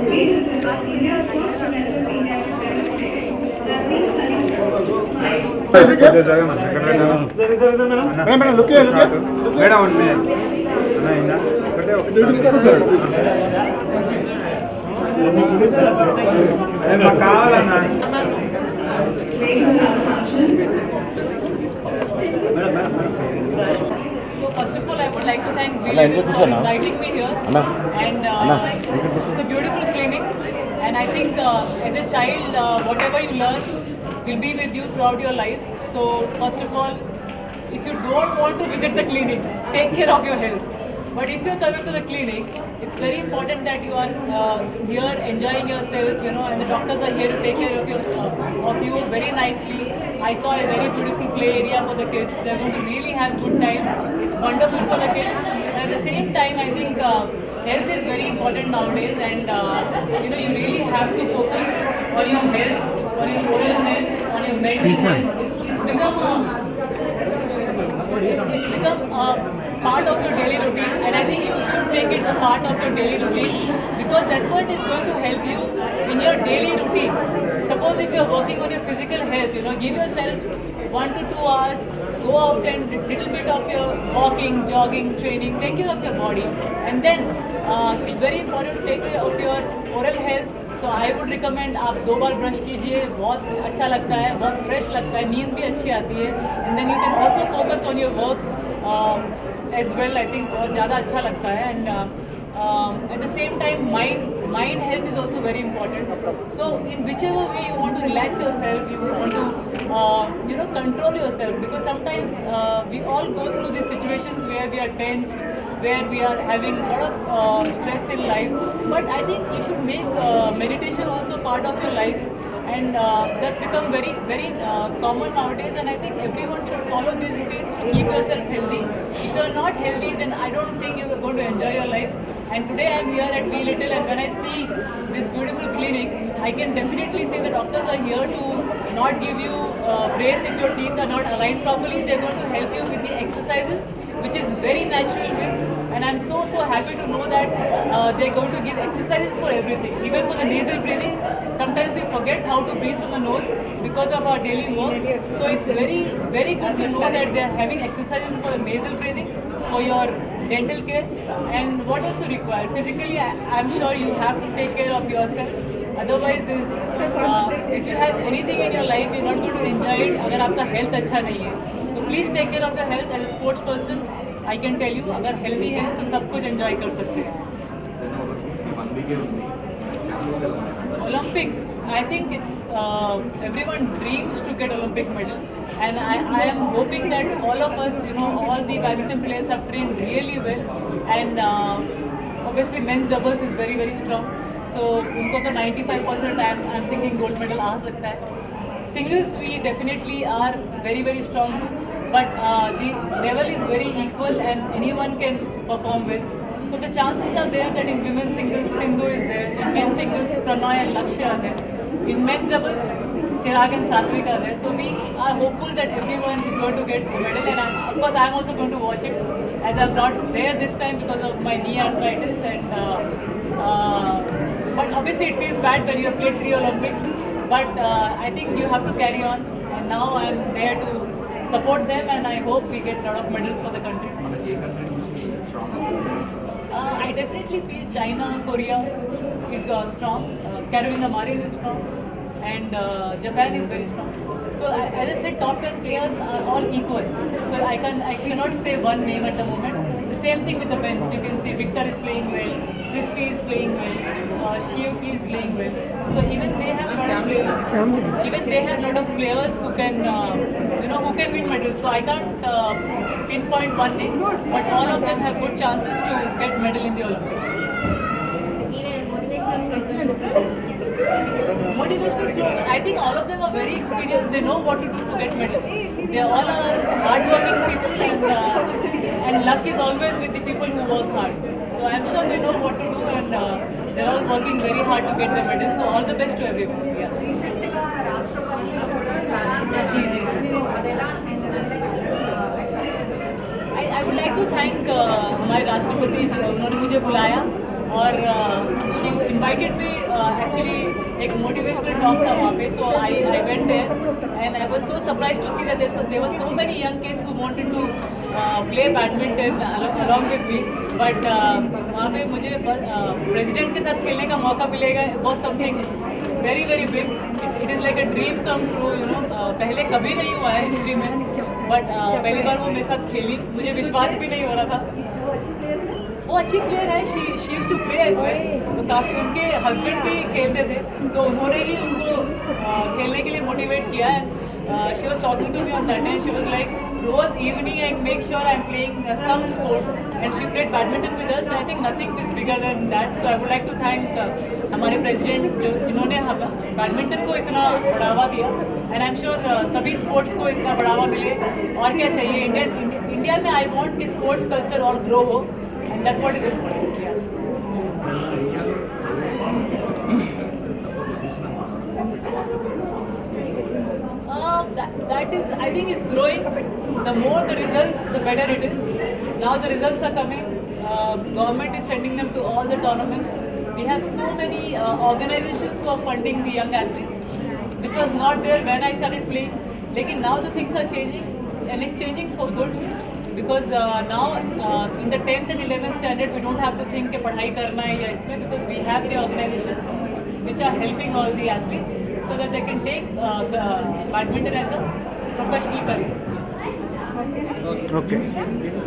competed in India's first medal pediatric clinic has been studying smiles. Madam look madam ఉంది ఒకటే కావాలన్నా Ladies have function. So first of all, I would like to thank Vijay for inviting me here. And it's a beautiful clinic. And I think as a child, whatever you learn will be with you throughout your life. So first of all, if you don't want to visit the clinic, take care of your health. But if you're coming to the clinic, it's very important that you are here enjoying yourself, you know, and the doctors are here to take care of you very nicely. I saw a very beautiful play area for the kids. They're going to really have good time. It's wonderful for the kids. And at the same time, I think health is very important nowadays, and you know, you really have to focus on your health, on your oral health, on your mental health. It's become a part of your daily routine, and I think you should make it a part of your daily routine, because that's what is going to help you in your daily routine. Suppose if you're working on your physical health, you know, give yourself 1 to 2 hours, go out and little bit of your walking, jogging, training, take care of your body, and then it's very important to take care of your oral health. So I would recommend आप 2 बार brush कीजिए, बहुत अच्छा लगता है, बहुत fresh लगता है, नींद भी अच्छी आती है, and then you can also focus on your work as well. I think बहुत ज़्यादा अच्छा लगता है, and at the same time mind health is also very important. So in whichever way you want to relax yourself, you want to you know, control yourself, because sometimes we all go through these situations where we are tensed, where we are having a lot of stress in life. But I think you should make meditation also part of your life, and that's become very common nowadays, and I think everyone should follow these routines to keep yourself healthy. If you are not healthy, then I don't think you are going to enjoy your life. And today I am here at Be Little, and when I see this beautiful clinic, I can definitely say the doctors are here to not give you brace if your teeth are not aligned properly. They're going to help you with the exercises, which is very natural way. And I'm so happy to know that they're going to give exercises for everything, even for the nasal breathing. Sometimes we forget how to breathe from the nose because of our daily work. So it's very good to know that they're having exercises for the nasal breathing, for your dental care, and what else you require. Physically, I'm sure you have to take care of yourself. Otherwise, if you have anything in your life, you're not going to enjoy it अगर आपका health अच्छा नहीं है. So please take care of your health. As a sports person, I can tell you, अगर healthy है तो सब कुछ enjoy कर सकते हैं. Olympics, I think it's everyone dreams to get Olympic medal, and I am hoping that all of us, you know, all the badminton players have trained really well, and obviously men's doubles is very strong. So उनको तो 95% I'm thinking gold medal आ सकता है. Singles we definitely are very strong, but the level is very equal and anyone can perform well. So the chances are there that in women's singles, Sindhu is there. In men's singles, Pranay and Lakshya are there. In men's doubles, Chirag and Satvik are there. So we are hopeful that everyone is going to get a medal. And of course, I'm also going to watch it, as I'm not there this time because of my knee arthritis. And but obviously, it feels bad when you have played 3 Olympics. But I think you have to carry on. And now I'm there to support them, and I hope we get a lot of medals for the country. I definitely feel China, Korea is strong. Carolina Marin is strong, and Japan is very strong. So as I said, top 10 players are all equal. So I cannot say one name at the moment. The same thing with the men's. You can see Victor is playing well, Christy is playing well, Shiuki is playing well. So even they have a lot of players. Even they have a lot of players who can, you know, who can win medals. So I can't pinpoint one name, but all of them have good chances to get medal in the Olympics. Motivational slogan. I think all of them are very experienced. They know what to do to get medal. They all are hardworking people, and luck is always with the people who work hard. So I'm sure they know what to do, and they're all working very hard to get the medal. So all the best to everyone. Yeah. I would like to thank हमारे राष्ट्रपति, उन्होंने मुझे बुलाया, और she invited me actually एक motivational talk था वहाँ पे, so I went there and I was so surprise to see that there were so many young kids who wanted to play badminton along with me, but वहाँ पे मुझे president के साथ खेलने का मौका मिलेगा was something very very big. It is like a dream come true, you know. पहले कभी नहीं हुआ है हिस्ट्री में, बट पहली बार वो मेरे साथ खेली, मुझे विश्वास भी नहीं हो रहा था. वो अच्छी प्लेयर है, she used to play as well. तो काफ़ी उनके हस्बैंड भी खेलते थे, तो उन्होंने ही उनको खेलने के लिए मोटिवेट किया है. She was talking to me on that and she was like रोज evening I make sure I am playing some sport and she played badminton with us. I think nothing is bigger than that. So I would like to thank हमारे president जिन्होंने badminton को इतना बढ़ावा दिया, and I am sure सभी sports को इतना बढ़ावा मिले. और क्या चाहिए इंडिया में. आई वॉन्ट कि स्पोर्ट्स कल्चर और ग्रो हो, and that's what is important. That is, I think it's growing. The more the results, the better it is. Now the results are coming. Government is sending them to all the tournaments. We have so many organizations who are funding the young athletes, which was not there when I started playing. Lekin now the things are changing, and it's changing for good. Because now in the 10th and 11th standard we don't have to think कि पढ़ाई करना है या इसमें, because we have the organizations which are helping all the athletes so that they can take badminton as a professional career. Okay.